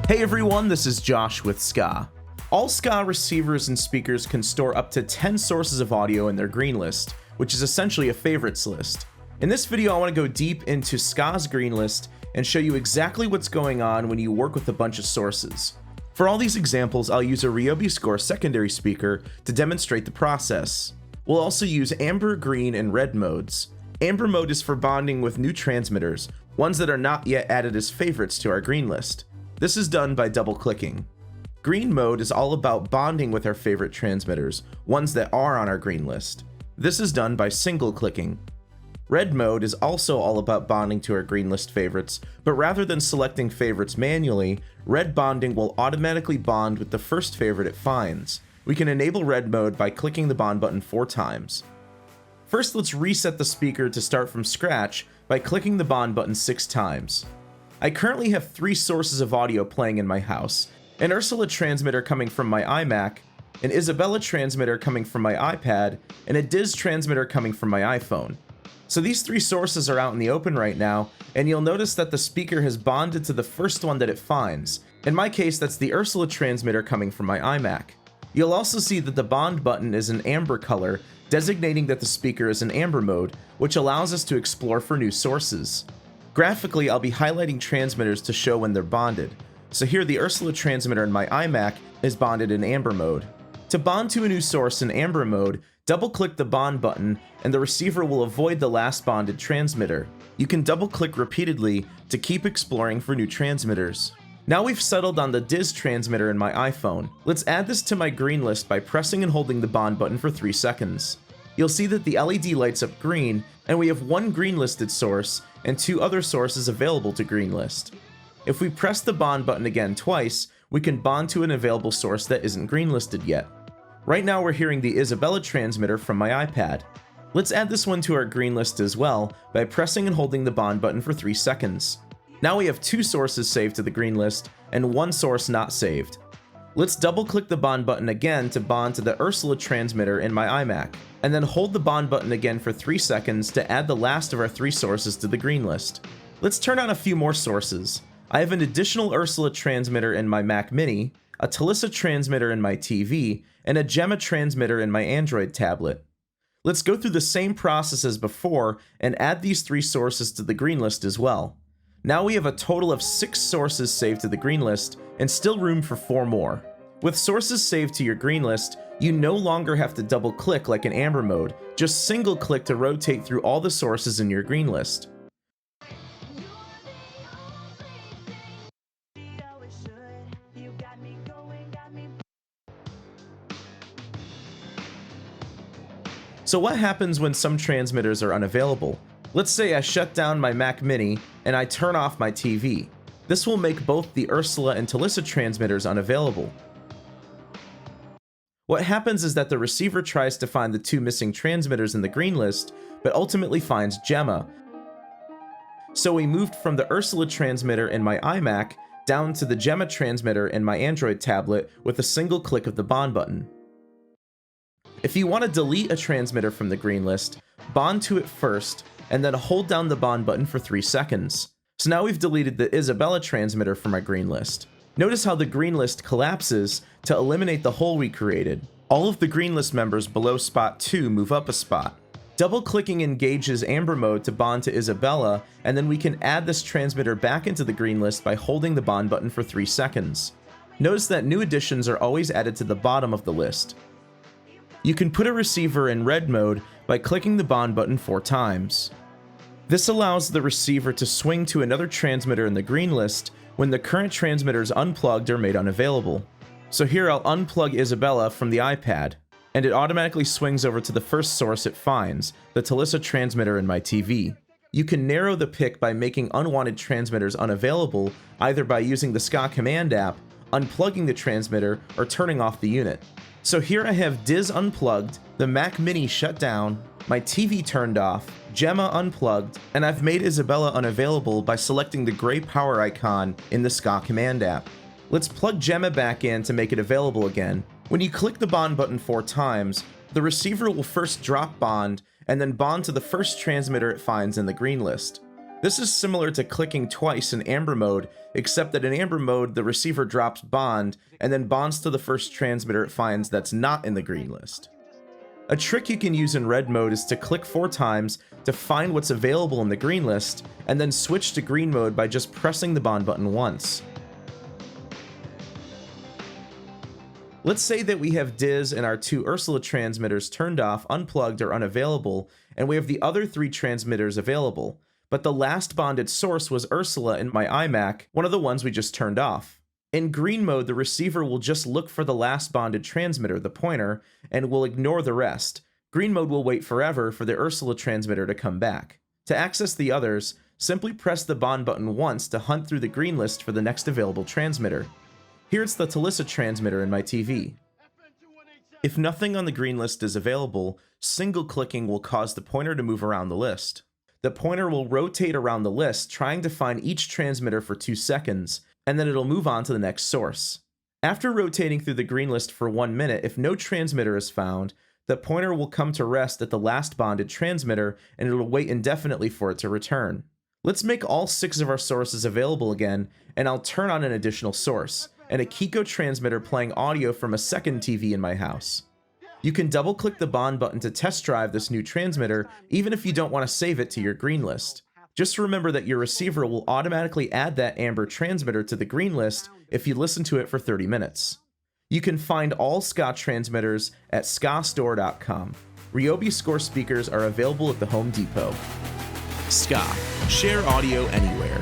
Hey everyone, this is Josh with SKAA. All SKAA receivers and speakers can store up to 10 sources of audio in their green list, which is essentially a favorites list. In this video, I want to go deep into SKAA's green list and show you exactly what's going on when you work with a bunch of sources. For all these examples, I'll use a Ryobi Score secondary speaker to demonstrate the process. We'll also use amber, green, and red modes. Amber mode is for bonding with new transmitters, ones that are not yet added as favorites to our green list. This is done by double-clicking. Green mode is all about bonding with our favorite transmitters, ones that are on our green list. This is done by single-clicking. Red mode is also all about bonding to our green list favorites, but rather than selecting favorites manually, red bonding will automatically bond with the first favorite it finds. We can enable red mode by clicking the bond button 4 times. First, let's reset the speaker to start from scratch by clicking the bond button 6 times. I currently have 3 sources of audio playing in my house: an Ursula transmitter coming from my iMac, an Isabella transmitter coming from my iPad, and a Diz transmitter coming from my iPhone. So these 3 sources are out in the open right now, and you'll notice that the speaker has bonded to the first one that it finds. In my case, that's the Ursula transmitter coming from my iMac. You'll also see that the bond button is an amber color, designating that the speaker is in amber mode, which allows us to explore for new sources. Graphically, I'll be highlighting transmitters to show when they're bonded. So here, the Ursula transmitter in my iMac is bonded in amber mode. To bond to a new source in amber mode, double-click the bond button and the receiver will avoid the last bonded transmitter. You can double-click repeatedly to keep exploring for new transmitters. Now we've settled on the Diz transmitter in my iPhone. Let's add this to my green list by pressing and holding the bond button for 3 seconds. You'll see that the LED lights up green, and we have 1 green listed source and 2 other sources available to green list. If we press the bond button again twice, we can bond to an available source that isn't green listed yet. Right now we're hearing the Isabella transmitter from my iPad. Let's add this one to our green list as well by pressing and holding the bond button for 3 seconds. Now we have 2 sources saved to the green list and 1 source not saved. Let's double-click the bond button again to bond to the Ursula transmitter in my iMac, and then hold the bond button again for 3 seconds to add the last of our 3 sources to the green list. Let's turn on a few more sources. I have an additional Ursula transmitter in my Mac Mini, a Telissa transmitter in my TV, and a Gemma transmitter in my Android tablet. Let's go through the same process as before and add these 3 sources to the green list as well. Now we have a total of 6 sources saved to the green list, and still room for 4 more. With sources saved to your green list, you no longer have to double-click like in amber mode, just single-click to rotate through all the sources in your green list. So what happens when some transmitters are unavailable? Let's say I shut down my Mac Mini and I turn off my TV. This will make both the Ursula and Telissa transmitters unavailable. What happens is that the receiver tries to find the 2 missing transmitters in the green list, but ultimately finds Gemma. So we moved from the Ursula transmitter in my iMac down to the Gemma transmitter in my Android tablet with a single click of the bond button. If you want to delete a transmitter from the green list, bond to it first, and then hold down the bond button for 3 seconds. So now we've deleted the Isabella transmitter from our green list. Notice how the green list collapses to eliminate the hole we created. All of the green list members below spot 2 move up a spot. Double-clicking engages amber mode to bond to Isabella, and then we can add this transmitter back into the green list by holding the bond button for 3 seconds. Notice that new additions are always added to the bottom of the list. You can put a receiver in red mode by clicking the bond button 4 times. This allows the receiver to swing to another transmitter in the green list when the current transmitter is unplugged or made unavailable. So here I'll unplug Isabella from the iPad, and it automatically swings over to the first source it finds, the Telissa transmitter in my TV. You can narrow the pick by making unwanted transmitters unavailable, either by using the SKAA command app, unplugging the transmitter, or turning off the unit. So here I have Diz unplugged, the Mac Mini shut down, my TV turned off, Gemma unplugged, and I've made Isabella unavailable by selecting the gray power icon in the SKAA command app. Let's plug Gemma back in to make it available again. When you click the bond button 4 times, the receiver will first drop bond and then bond to the first transmitter it finds in the green list. This is similar to clicking twice in amber mode, except that in amber mode, the receiver drops bond and then bonds to the first transmitter it finds that's not in the green list. A trick you can use in red mode is to click 4 times to find what's available in the green list, and then switch to green mode by just pressing the bond button once. Let's say that we have DIS and our 2 Ursula transmitters turned off, unplugged, or unavailable, and we have the other 3 transmitters available, but the last bonded source was Ursula in my iMac, one of the ones we just turned off. In green mode, the receiver will just look for the last bonded transmitter, the pointer, and will ignore the rest. Green mode will wait forever for the Ursula transmitter to come back. To access the others, simply press the bond button once to hunt through the green list for the next available transmitter. Here it's the Talissa transmitter in my TV. If nothing on the green list is available, single clicking will cause the pointer to move around the list. The pointer will rotate around the list, trying to find each transmitter for 2 seconds, and then it'll move on to the next source. After rotating through the green list for 1 minute, if no transmitter is found, the pointer will come to rest at the last bonded transmitter, and it'll wait indefinitely for it to return. Let's make all 6 of our sources available again, and I'll turn on an additional source, and a Kiko transmitter playing audio from a second TV in my house. You can double-click the bond button to test drive this new transmitter, even if you don't want to save it to your green list. Just remember that your receiver will automatically add that amber transmitter to the green list if you listen to it for 30 minutes. You can find all SKAA transmitters at skaastore.com. Ryobi Score speakers are available at the Home Depot. SKAA. Share audio anywhere.